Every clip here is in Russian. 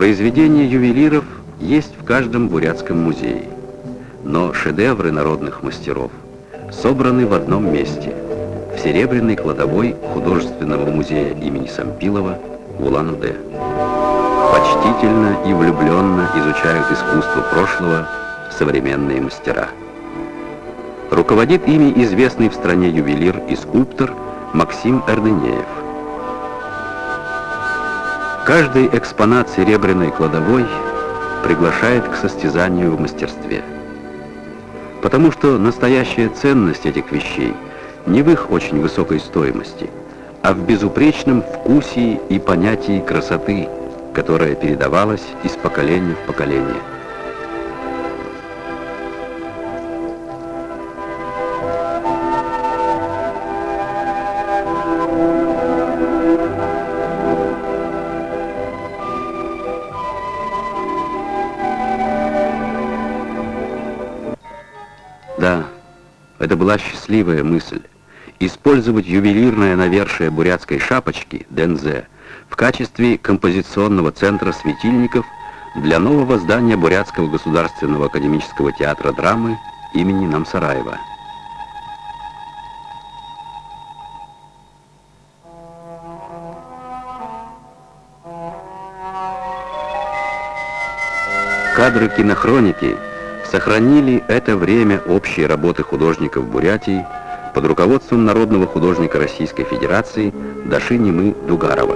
Произведения ювелиров есть в каждом бурятском музее, но шедевры народных мастеров собраны в одном месте – в серебряной кладовой художественного музея имени Сампилова в Улан-Удэ. Почтительно и влюбленно изучают искусство прошлого современные мастера. Руководит ими известный в стране ювелир и скульптор Максим Эрдынеев. Каждый экспонат серебряной кладовой приглашает к состязанию в мастерстве. Потому что настоящая ценность этих вещей не в их очень высокой стоимости, а в безупречном вкусе и понятии красоты, которая передавалась из поколения в поколение. Да, это была счастливая мысль. Использовать ювелирное навершие бурятской шапочки, дензе, в качестве композиционного центра светильников для нового здания Бурятского государственного академического театра драмы имени Намсараева. Кадры кинохроники сохранили это время общей работы художников Бурятии под руководством народного художника Российской Федерации Даши Немы Дугарова.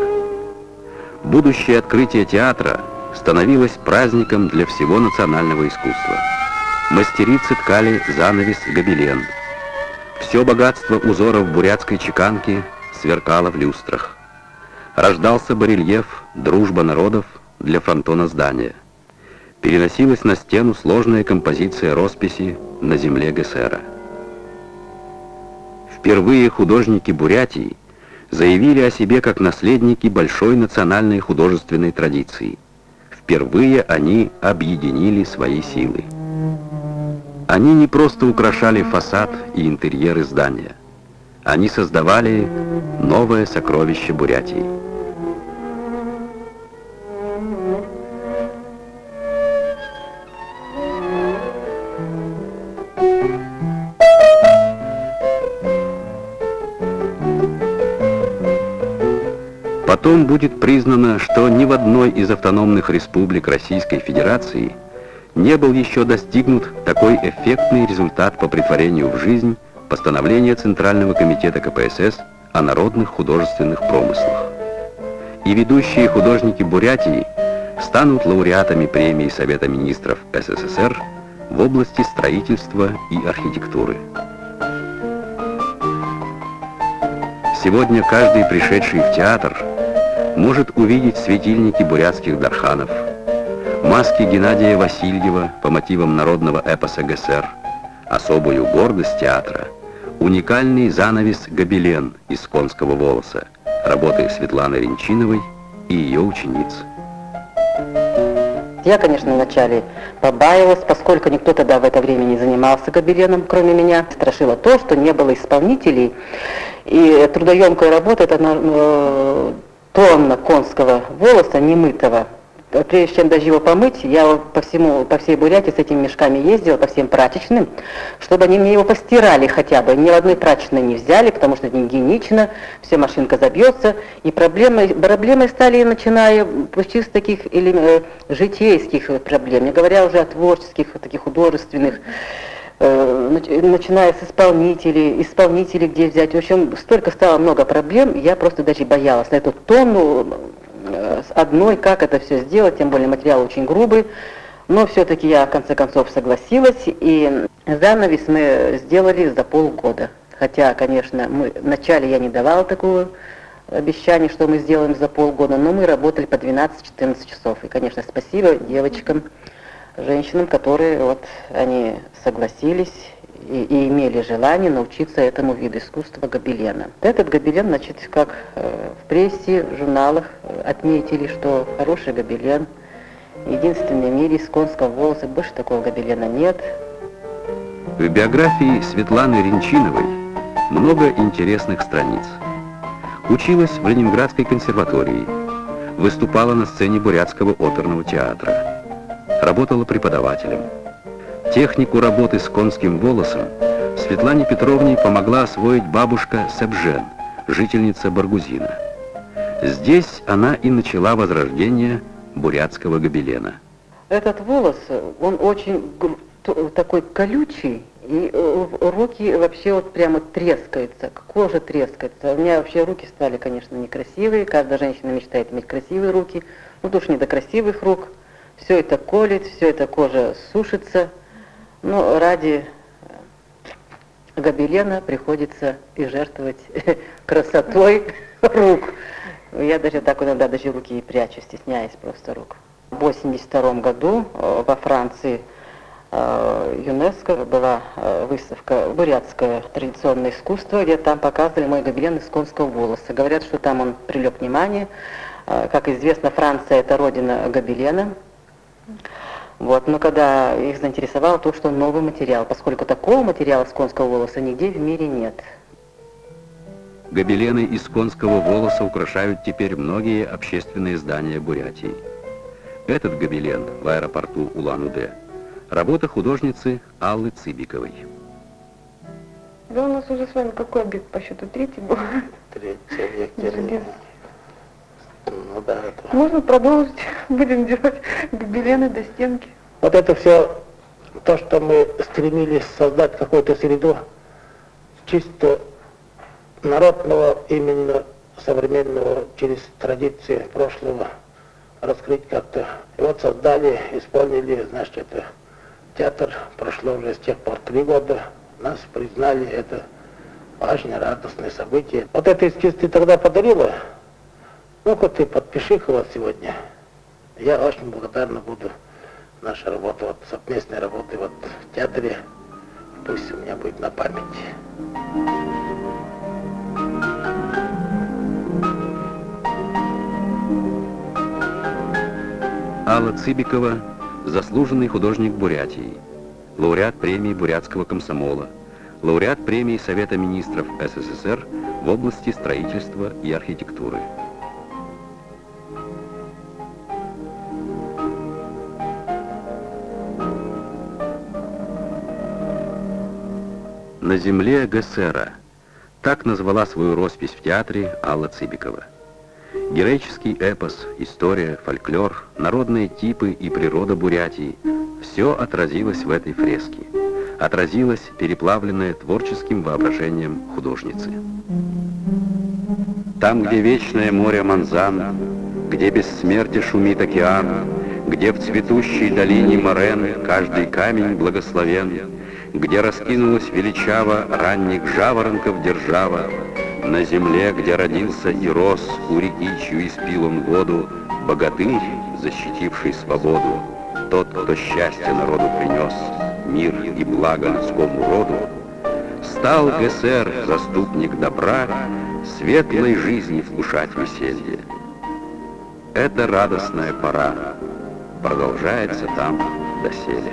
Будущее открытие театра становилось праздником для всего национального искусства. Мастерицы ткали занавес-гобелен. Все богатство узоров бурятской чеканки сверкало в люстрах. Рождался барельеф «Дружба народов» для фронтона здания. Переносилась на стену сложная композиция росписи «На земле ГСР». Впервые художники Бурятии заявили о себе как наследники большой национальной художественной традиции. Впервые они объединили свои силы. Они не просто украшали фасад и интерьеры здания. Они создавали новое сокровище Бурятии. Потом будет признано, что ни в одной из автономных республик Российской Федерации не был еще достигнут такой эффектный результат по претворению в жизнь постановления Центрального комитета КПСС о народных художественных промыслах. И ведущие художники Бурятии станут лауреатами премии Совета министров СССР в области строительства и архитектуры. Сегодня каждый пришедший в театр может увидеть светильники бурятских дарханов, маски Геннадия Васильева по мотивам народного эпоса ГСР, особую гордость театра, уникальный занавес-гобелен из конского волоса, работы Светланы Ренчиновой и ее учениц. Я, конечно, вначале побаивалась, поскольку никто тогда в это время не занимался гобеленом, кроме меня. Страшило то, что не было исполнителей, и трудоемкая работа — это тонна конского волоса немытого. Прежде чем даже его помыть, я по всей Бурятии с этими мешками ездила, по всем прачечным, чтобы они мне его постирали хотя бы. Ни в одной прачечной не взяли, потому что это не гигиенично, все машинка забьется. И проблемы стали, начиная почти с таких житейских проблем, не говоря уже о творческих, таких художественных, начиная с исполнителей, где взять. В общем, столько стало много проблем, я просто даже боялась на эту тонну с одной, как это все сделать, тем более материал очень грубый. Но все-таки я, в конце концов, согласилась, и занавес мы сделали за полгода. Хотя, конечно, вначале я не давала такого обещания, что мы сделаем за полгода, но мы работали по 12-14 часов. И, конечно, спасибо девочкам, женщинам, которые они согласились и имели желание научиться этому виду искусства гобелена. Этот гобелен, значит, как в прессе, в журналах отметили, что хороший гобелен, единственный в мире из конского волоса, больше такого гобелена нет. В биографии Светланы Ренчиновой много интересных страниц. Училась в Ленинградской консерватории, Выступала на сцене Бурятского оперного театра. Работала преподавателем. Технику работы с конским волосом Светлане Петровне помогла освоить бабушка Себжен, жительница Баргузина. Здесь она и начала возрождение бурятского гобелена. Этот волос, он очень такой колючий, и руки вообще вот прямо трескаются, кожа трескается. У меня вообще руки стали, конечно, некрасивые, каждая женщина мечтает иметь красивые руки, ну уж не до красивых рук. Все это колет, все это кожа сушится, но ради гобелена приходится и жертвовать красотой рук. Я даже так иногда даже руки и прячу, стесняюсь просто рук. В 1982 году во Франции ЮНЕСКО была выставка «Бурятское традиционное искусство», где там показывали мой гобелен из конского волоса. Говорят, что там он привлек внимание. Как известно, Франция — это родина гобелена. Вот. Но когда их заинтересовало то, что новый материал, поскольку такого материала с конского волоса нигде в мире нет. Гобелены из конского волоса украшают теперь многие общественные здания Бурятии. Этот гобелен в аэропорту Улан-Удэ — работа художницы Аллы Цыбиковой. Да у нас уже с вами какой объект по счету? Третий был? Третий объект. Ну да, это... Можно продолжить? Будем делать гобелены до стенки. Вот это все то, что мы стремились создать какую-то среду чисто народного, именно современного, через традиции прошлого раскрыть как-то. И вот создали, исполнили, значит, это театр, прошло уже с тех пор 3 года, нас признали, это важное, радостное событие. Вот это эскиз ты тогда подарила, ну-ка ты подпиши его сегодня. Я очень благодарна буду. Наша работа, вот совместной работы вот в театре, пусть у меня будет на память. Алла Цыбикова — заслуженный художник Бурятии, лауреат премии Бурятского комсомола, лауреат премии Совета министров СССР в области строительства и архитектуры. «На земле ГСРа» — так назвала свою роспись в театре Алла Цыбикова. Героический эпос, история, фольклор, народные типы и природа Бурятии — все отразилось в этой фреске. Отразилось, переплавленное творческим воображением художницы. Там, где вечное море Манзан, где без смерти шумит океан, где в цветущей долине Морен каждый камень благословен, где раскинулась величаво ранних жаворонков держава, на земле, где родился и рос, у реки, чью испил он воду, богатырь, защитивший свободу, тот, кто счастье народу принес, мир и благо людскому роду, стал ГСР, заступник добра, светлой жизни вкушать веселье. Это радостная пора, продолжается там доселе.